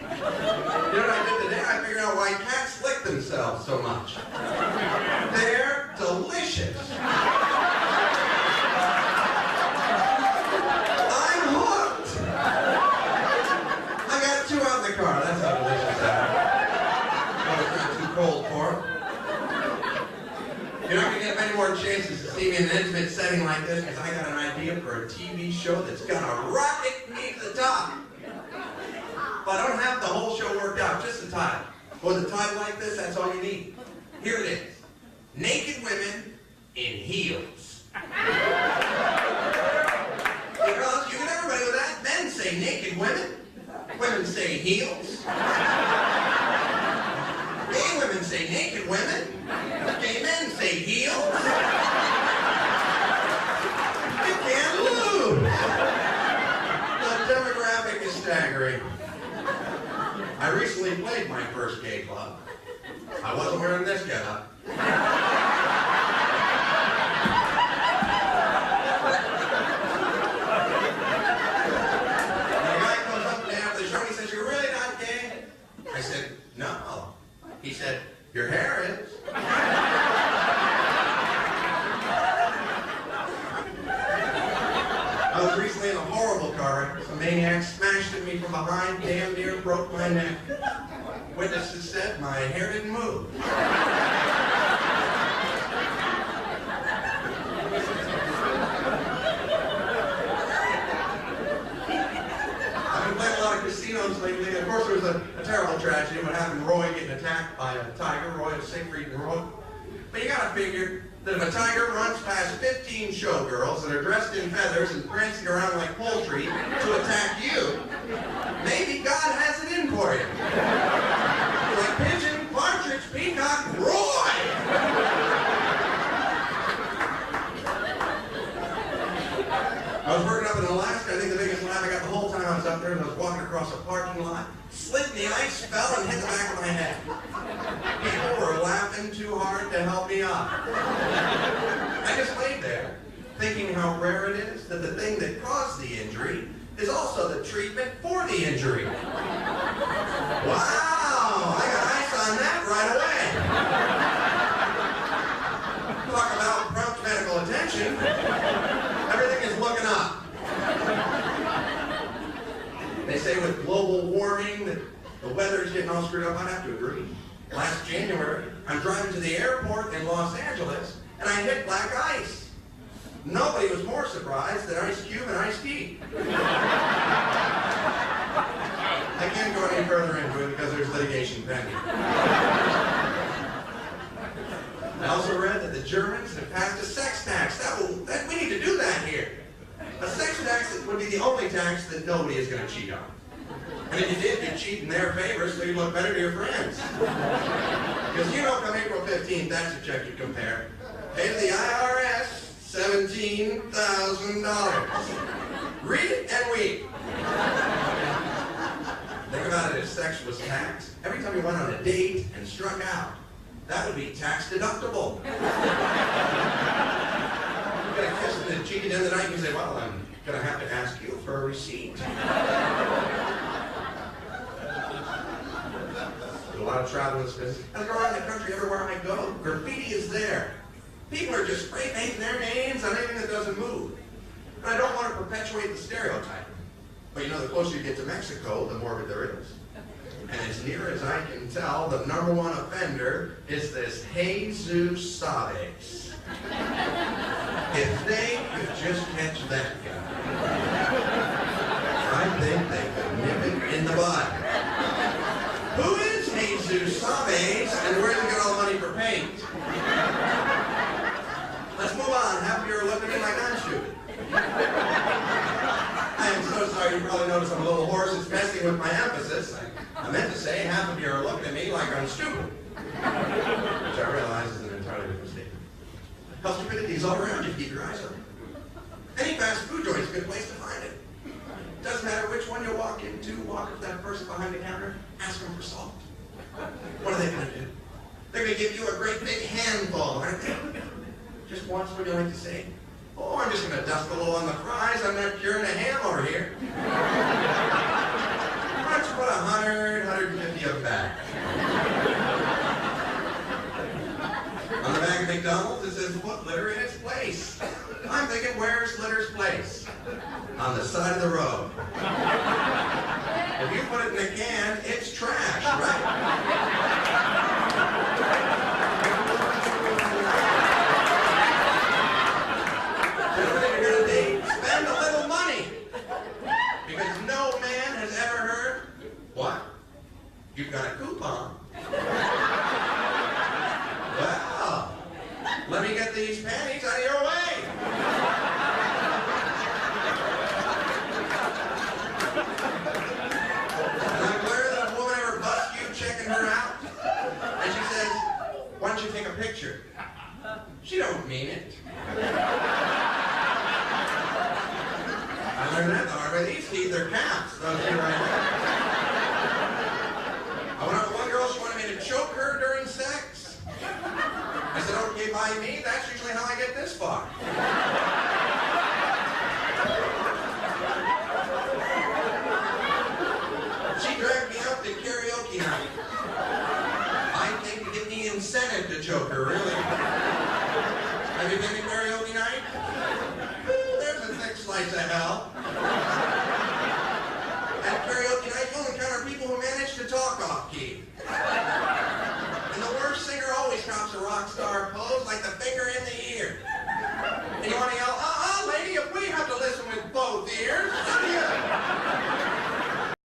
You know what I did today? I figured out why cats lick themselves so much. They're delicious. I'm hooked. I got two out in the car. That's how delicious they are. Oh, it's not too cold for them. You're not going to get many more chances to see me in an intimate setting like this because I got an idea for a TV show that's going to rocket me to the top. But I don't have the whole show worked out, just the title. With a title like this, that's all you need. Here it is. Naked Women in Heels. Because you get everybody with that. Men say naked women. Women say heels. Gay women say naked women. Gay men say heels. You can't lose. The demographic is staggering. I recently played my first gay club. I wasn't wearing this getup. The guy comes up to me after the show and he says, "You're really not gay?" I said, "No." He said, "Your hair is." I was recently in a horrible car wreck. Some maniac smashed at me from behind, damn near broke my neck. Witnesses said my hair didn't move. I've been playing a lot of casinos lately, and of course there was a terrible tragedy what happened to Roy getting attacked by a tiger. Roy was Siegfried and Roy. But you gotta figure that if a tiger runs past 15 showgirls that are dressed in feathers and prancing around like poultry to attack you, maybe God has it in for you. Like pigeon, partridge, peacock, Roy! I was working up in Alaska. I think the biggest laugh I got the whole time I was up there, and I was walking across a parking lot, slid in the ice, fell, and hit the back of my head. People were laughing too hard to help me up. I just laid there, thinking how rare it is that the thing that caused the injury is also the treatment for the injury. Wow, I got ice on that right away. Talk about prompt medical attention. Everything is looking up. They say with global warming that the weather's getting all screwed up. I'd have to agree. Last January, I'm driving to the airport in Los Angeles, and I hit black ice. Nobody was more surprised than Ice Cube and Ice-T. I can't go any further into it because there's litigation pending. I also read that the Germans have passed a sex tax. We need to do that here. A sex tax would be the only tax that nobody is going to cheat on. And if you did, you'd cheat in their favor so you'd look better to your friends. Because you know come April 15th, that's a check you compare. Pay to the IRS $17,000. Read it and weep. Think about it, if sex was taxed, every time you went on a date and struck out, that would be tax deductible. You get a kiss and then cheated in the night, and you say, "Well, I'm going to have to ask you for a receipt." There's a lot of travel in this business. I go around the country, everywhere I go, graffiti is there. People are just spray painting their names on anything that doesn't move. And I don't want to perpetuate the stereotype. But you know, the closer you get to Mexico, the more there is. And as near as I can tell, the #1 offender is this Jesus Saves. If they could just catch that guy, I think they could nip it in the bud. Who is Jesus Saves, and where does he get all the money for paint? Let's move on. Half of you are looking at me like I'm stupid. I am so sorry. You probably noticed I'm a little hoarse. It's messing with my emphasis. I meant to say half of you are looking at me like I'm stupid. Which I realize is an entirely different statement. Health stupidity is all around you. Keep your eyes open. Any fast food joint is a good place to find it. Doesn't matter which one you walk into, walk up to that person behind the counter, ask them for salt. What are they going to do? They're going to give you a great big handful, aren't they? Just once, would you like to say, "Oh, I'm just going to dust a little on the fries. I'm not curing a ham over here." Why don't you put 100, $150 of that. On the back of McDonald's, it says, put litter in its place. I'm thinking, where's litter's place? On the side of the road. If you put it in a can, it's trash, right? Everybody you're going to date, spend a little money. Because no man has ever heard, what? You've got a coupon. Well, let me get these panties out of your way. And I'm clear that if a woman ever busts you checking her out, and she says, why don't you take a picture? She don't mean it. I learned that the hard way. These teeth are caps. Those two right there. I went out with one girl, she wanted me to choke her during sex. I said, okay, by me, that's usually how I get this far. She dragged me out to karaoke night. I think to get the incentive to choke her, really. Have you been to karaoke night? There's a thick slice of hell.